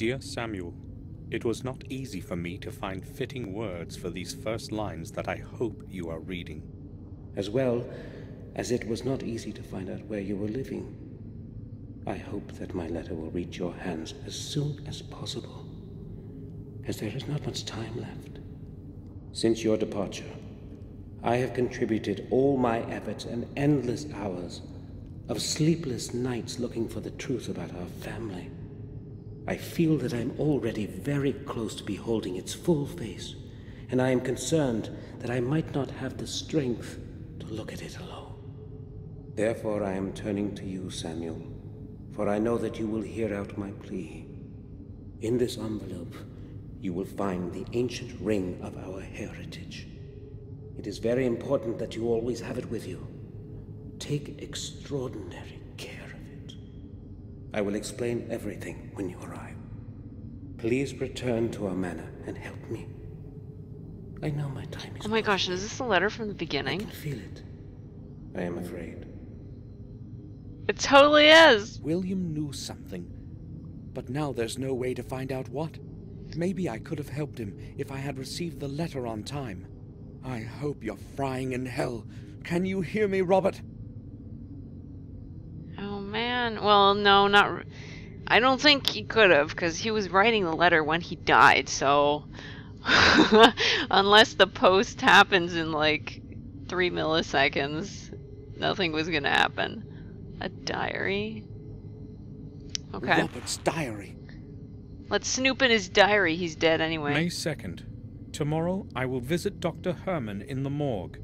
Dear Samuel, it was not easy for me to find fitting words for these first lines that I hope you are reading. As well as it was not easy to find out where you were living. I hope that my letter will reach your hands as soon as possible, as there is not much time left. Since your departure, I have contributed all my efforts and endless hours of sleepless nights looking for the truth about our family. I feel that I am already very close to beholding its full face, and I am concerned that I might not have the strength to look at it alone. Therefore I am turning to you, Samuel, for I know that you will hear out my plea. In this envelope, you will find the ancient ring of our heritage. It is very important that you always have it with you. Take extraordinary care of it. I will explain everything when you arrive. Please return to our manor and help me. I know my time is... Oh my gosh, is this a letter from the I beginning? can feel it. I am afraid. It totally is! William knew something, but now there's no way to find out what. Maybe I could have helped him if I had received the letter on time. I hope you're frying in hell. Can you hear me, Robert? Oh man, well no, not... I don't think he could have, because he was writing the letter when he died, so... Unless the post happens in like 3 milliseconds, nothing was gonna happen. A diary? Okay. Robert's diary. Let's snoop in his diary, he's dead anyway. May 2nd. Tomorrow I will visit Dr. Herman in the morgue.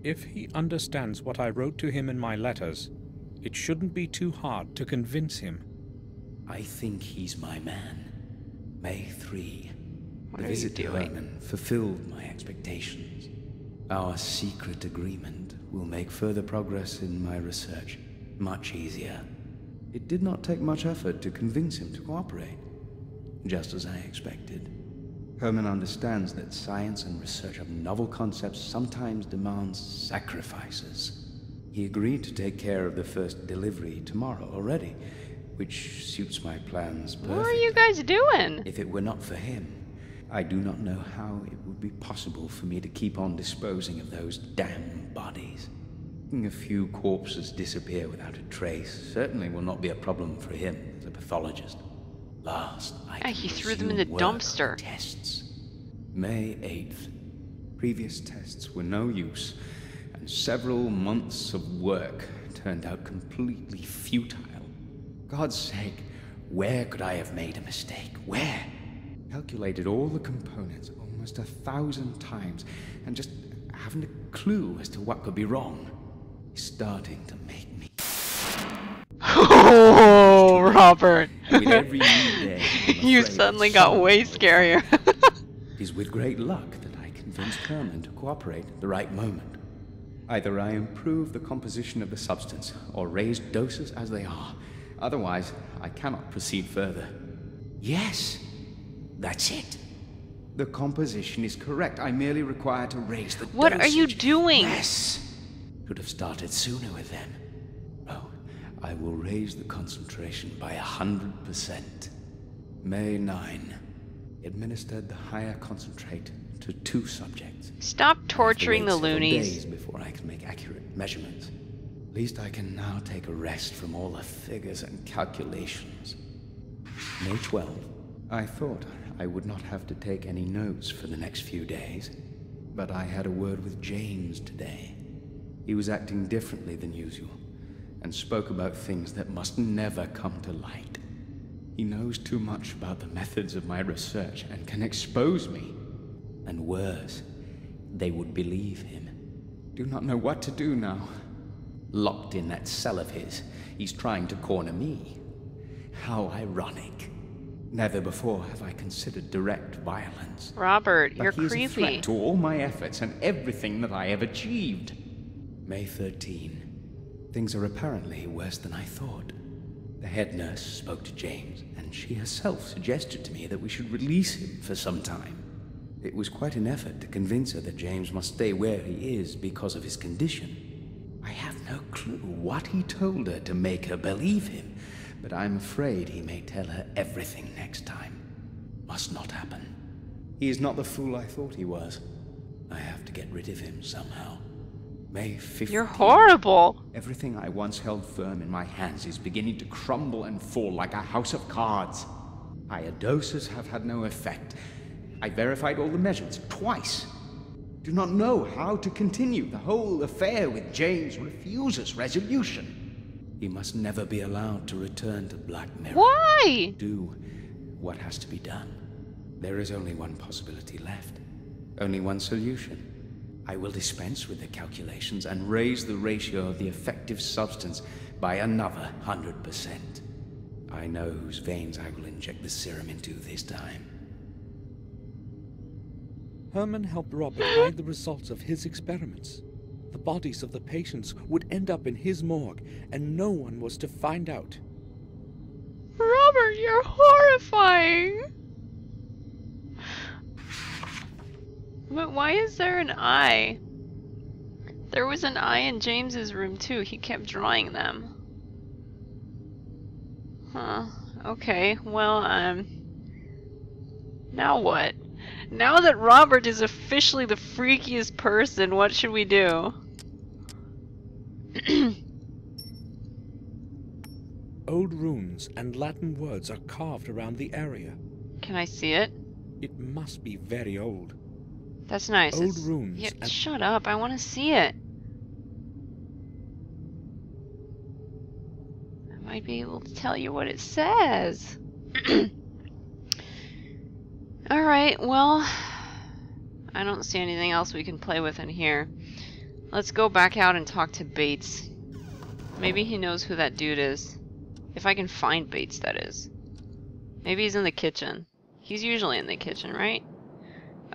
If he understands what I wrote to him in my letters, it shouldn't be too hard to convince him. I think he's my man. May 3. What The are you visit to doing? Herman fulfilled my expectations. Our secret agreement will make further progress in my research much easier. It did not take much effort to convince him to cooperate, just as I expected. Herman understands that science and research of novel concepts sometimes demands sacrifices. He agreed to take care of the first delivery tomorrow already, which suits my plans perfectly. What are you guys doing? If it were not for him, I do not know how it would be possible for me to keep on disposing of those damn bodies. Letting a few corpses disappear without a trace certainly will not be a problem for him as a pathologist. Last, He threw them in the resume work on dumpster. Tests. May 8th. Previous tests were no use, and several months of work turned out completely futile. God's sake, where could I have made a mistake? Where? Calculated all the components almost 1,000 times, and just haven't a clue as to what could be wrong. It's starting to make me... Oh, Robert! With every new day, I'm You afraid suddenly that got someone way will scarier. It is with great luck that I convinced Herman to cooperate at the right moment. Either I improve the composition of the substance, or raise doses as they are. Otherwise, I cannot proceed further. Yes, that's it. The composition is correct. I merely require to raise the What are you dosage. doing? Yes. Could have started sooner with them. Oh, I will raise the concentration by 100%. May 9. Administered the higher concentrate to 2 subjects. Stop torturing the I have to wait several loonies. days before I can make accurate measurements. At least I can now take a rest from all the figures and calculations. May 12. I thought I would not have to take any notes for the next few days, but I had a word with James today. He was acting differently than usual, and spoke about things that must never come to light. He knows too much about the methods of my research and can expose me. And worse, they would believe him. Do not know what to do now. Locked in that cell of his, he's trying to corner me. How ironic. Never before have I considered direct violence. Robert, But you're he is a creepy. threat to all my efforts and everything that I have achieved. May 13. Things are apparently worse than I thought. The head nurse spoke to James, and she herself suggested to me that we should release him for some time. It was quite an effort to convince her that James must stay where he is because of his condition. I have no clue what he told her to make her believe him, but I'm afraid he may tell her everything next time. Must not happen. He is not the fool I thought he was. I have to get rid of him somehow. May 15th. You're horrible. Everything I once held firm in my hands is beginning to crumble and fall like a house of cards. Higher doses have had no effect. I verified all the measures twice. Do not know how to continue. The whole affair with James refuses resolution. He must never be allowed to return to Black Mirror. Why? Do what has to be done. There is only one possibility left. Only one solution. I will dispense with the calculations and raise the ratio of the effective substance by another 100%. I know whose veins I will inject the serum into this time. Herman helped Robert hide the results of his experiments. The bodies of the patients would end up in his morgue, and no one was to find out. Robert, you're horrifying! But why is there an eye? There was an eye in James's room too. He kept drawing them. Huh. Okay, well, now what? Now that Robert is officially the freakiest person, what should we do? Old runes and Latin words are carved around the area. Can I see it? It must be very old. That's nice. Old runes Yeah, and... shut up, I want to see it. I might be able to tell you what it says. Alright, well, I don't see anything else we can play with in here. Let's go back out and talk to Bates. Maybe he knows who that dude is. If I can find Bates, that is. Maybe he's in the kitchen. He's usually in the kitchen, right?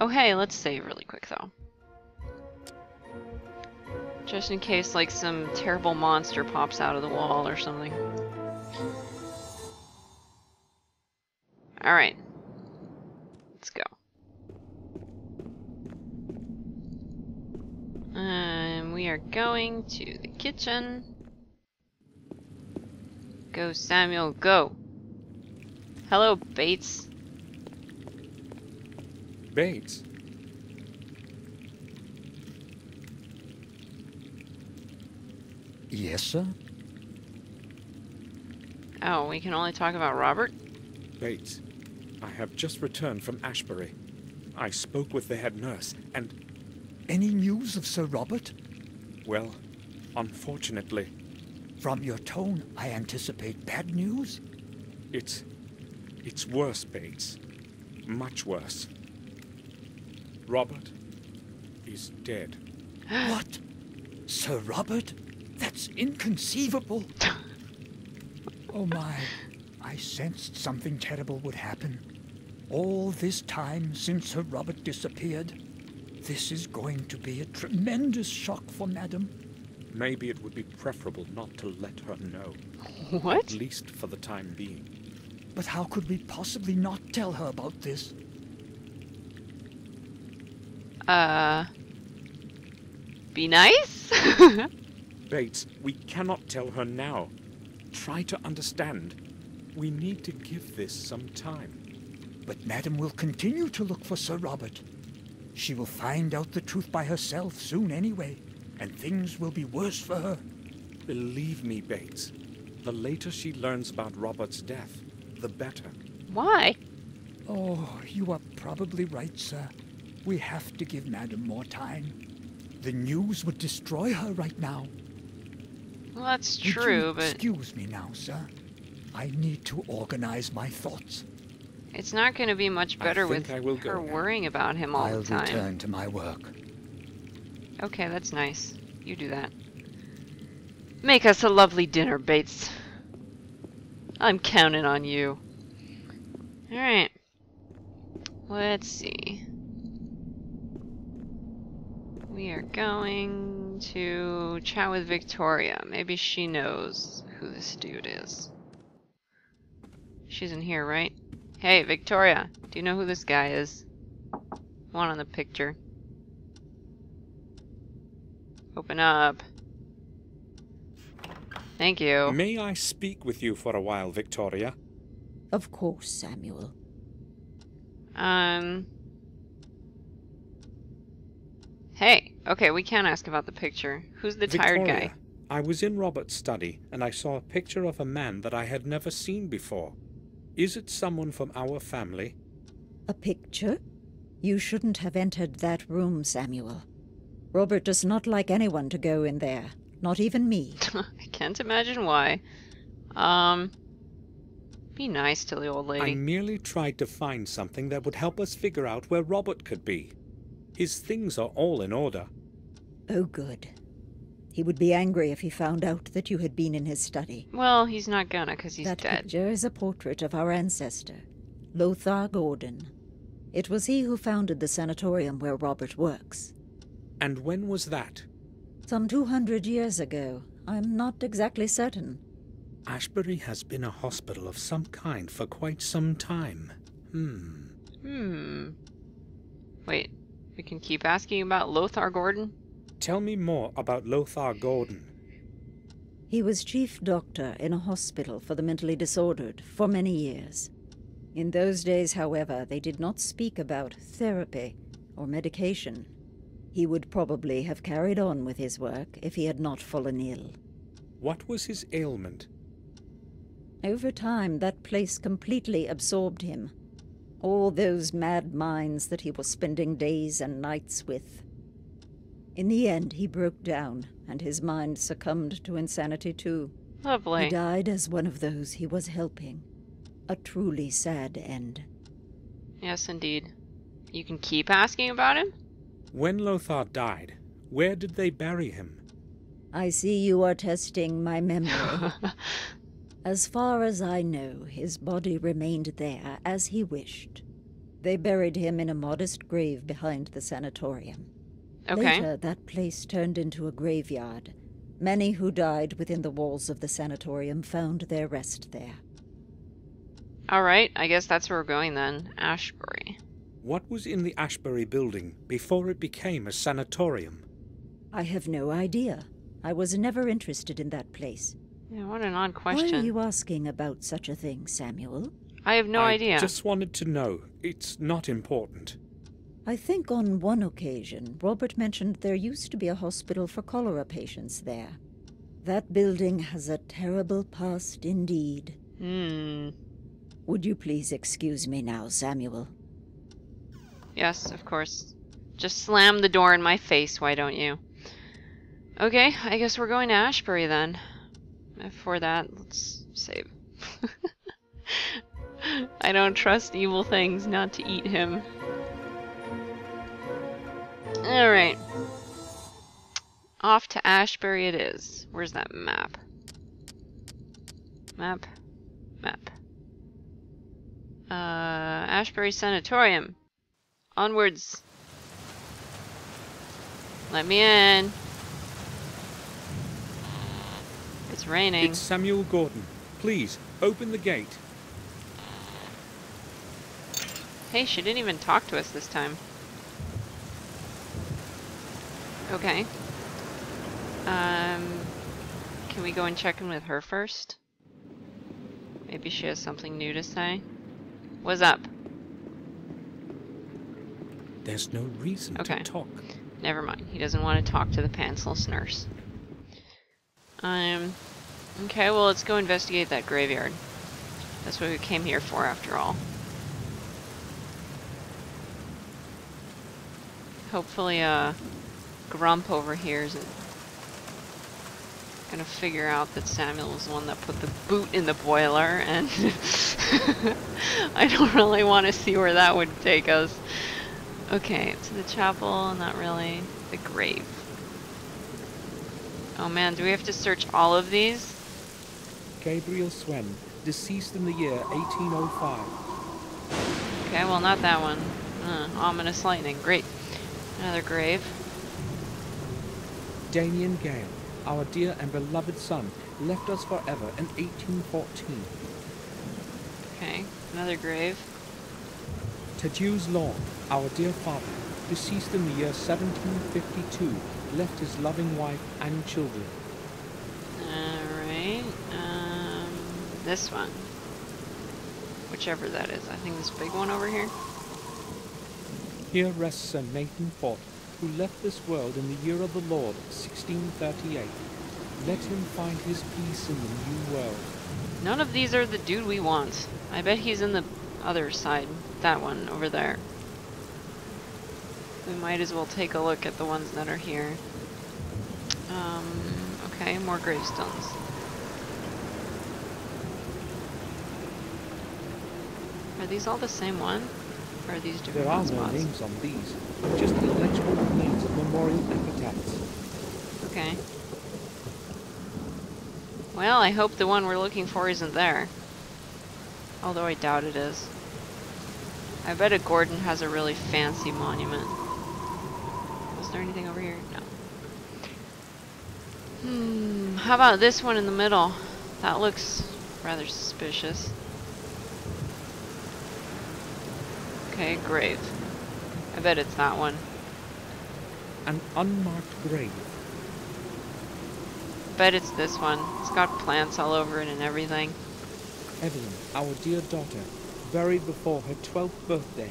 Oh hey, let's save really quick though. Just in case like some terrible monster pops out of the wall or something. Alright. Let's go. We are going to the kitchen. Go, Samuel, go. Hello, Bates. Bates? Yes, sir? Oh, we can only talk about Robert? Bates, I have just returned from Ashbury. I spoke with the head nurse, and... Any news of Sir Robert? well, unfortunately, From your tone, I anticipate bad news. it's worse, Bates. Much worse. Robert is dead. What? Sir Robert? That's inconceivable. Oh my, I sensed something terrible would happen. All this time since Sir Robert disappeared. This is going to be a tremendous shock for Madam. Maybe it would be preferable not to let her know. What? At least for the time being. But how could we possibly not tell her about this? Be nice? Bates, we cannot tell her now. Try to understand. We need to give this some time. But Madam will continue to look for Sir Robert. She will find out the truth by herself soon anyway, and things will be worse for her. Believe me, Bates. The later she learns about Robert's death, the better. Why? Oh, you are probably right, sir. We have to give Madam more time. The news would destroy her right now. Well, that's Would true, you but excuse me now, sir. I need to organize my thoughts. it's not going to be much better think with I will go her now. worrying about him all I'll the time. return to my work. Okay, that's nice. You do that. Make us a lovely dinner, Bates. I'm counting on you. Alright. Let's see. We are going to chat with Victoria. Maybe she knows who this dude is. She's in here, right? Hey, Victoria, do you know who this guy is? One on the picture. Open up. Thank you. May I speak with you for a while, Victoria? Of course, Samuel. Hey, okay, we can ask about the picture. Who's the tired Victoria, guy? I was in Robert's study, and I saw a picture of a man that I had never seen before. Is it someone from our family? A picture? You shouldn't have entered that room, Samuel. Robert does not like anyone to go in there. Not even me. I can't imagine why. Be nice to the old lady. I merely tried to find something that would help us figure out where Robert could be. His things are all in order. Oh, good. He would be angry if he found out that you had been in his study. Well, he's not gonna, because he's That dead. picture is a portrait of our ancestor, Lothar Gordon. It was he who founded the sanatorium where Robert works. And when was that? Some 200 years ago. I'm not exactly certain. Ashbury has been a hospital of some kind for quite some time. Wait, we can keep asking about Lothar Gordon? Tell me more about Lothar Gordon. He was chief doctor in a hospital for the mentally disordered for many years. In those days, however, they did not speak about therapy or medication. He would probably have carried on with his work if he had not fallen ill. What was his ailment? Over time, that place completely absorbed him. All those mad minds that he was spending days and nights with. In the end, he broke down, and his mind succumbed to insanity too. Lovely. He died as one of those he was helping. A truly sad end. Yes, indeed. You can keep asking about him? When Lothar died, where did they bury him? I see you are testing my memory. As far as I know, his body remained there as he wished. They buried him in a modest grave behind the sanatorium. Okay. Later, that place turned into a graveyard. Many who died within the walls of the sanatorium found their rest there. Alright, I guess that's where we're going then. Ashbury. What was in the Ashbury building before it became a sanatorium? I have no idea. I was never interested in that place. Yeah, what an odd Why question. are you asking about such a thing, Samuel? I have no idea. I just wanted to know. It's not important. I think on one occasion, Robert mentioned there used to be a hospital for cholera patients there. That building has a terrible past indeed. Would you please excuse me now, Samuel? Yes, of course. Just slam the door in my face, why don't you? Okay, I guess we're going to Ashbury then. Before that, let's save. I don't trust evil things not to eat him. Alright. Off to Ashbury it is. Where's that map? Map. Ashbury Sanatorium. Onwards. Let me in. It's raining. It's Samuel Gordon. Please, open the gate. Hey, she didn't even talk to us this time. Okay. Can we go and check in with her first? Maybe she has something new to say. What's up? There's no reason Okay. to talk. Never mind. He doesn't want to talk to the pantsless nurse. Okay, well, let's go investigate that graveyard. That's what we came here for, after all. Hopefully, Grump over here isn't gonna figure out that Samuel was the one that put the boot in the boiler, and I don't really want to see where that would take us. Okay, to the chapel, not really. The grave. Oh man, do we have to search all of these? Gabriel Swen, deceased in the year 1805. Okay, well, not that one. Ominous lightning. Great. Another grave. Damien Gale, our dear and beloved son, left us forever in 1814. Okay, another grave. Tadeusz Law, our dear father, deceased in the year 1752, left his loving wife and children. Alright. This one. Whichever that is. I think this big one over here. Here rests Sir Nathan Fort, who left this world in the year of the Lord, 1638. Let him find his peace in the new world. None of these are the dude we want. I bet he's in the other side. That one over there. We might as well take a look at the ones that are here. Okay, more gravestones. Are these all the same one? Or are these different There are no spots? names on these, just illegible remains of memorial epitaphs. Okay. Well, I hope the one we're looking for isn't there. Although I doubt it is. I bet a Gordon has a really fancy monument. Is there anything over here? No. How about this one in the middle? That looks rather suspicious. Okay, grave. I bet it's that one. An unmarked grave. Bet it's this one. It's got plants all over it and everything. Evelyn, our dear daughter, buried before her 12th birthday.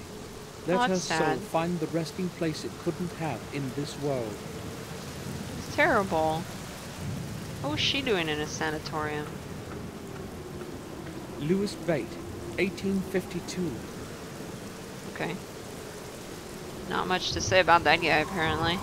Let her that's sad. soul find the resting place it couldn't have in this world. It's terrible. What was she doing in a sanatorium? Louis Bate, 1852. Okay. Not much to say about that guy, apparently.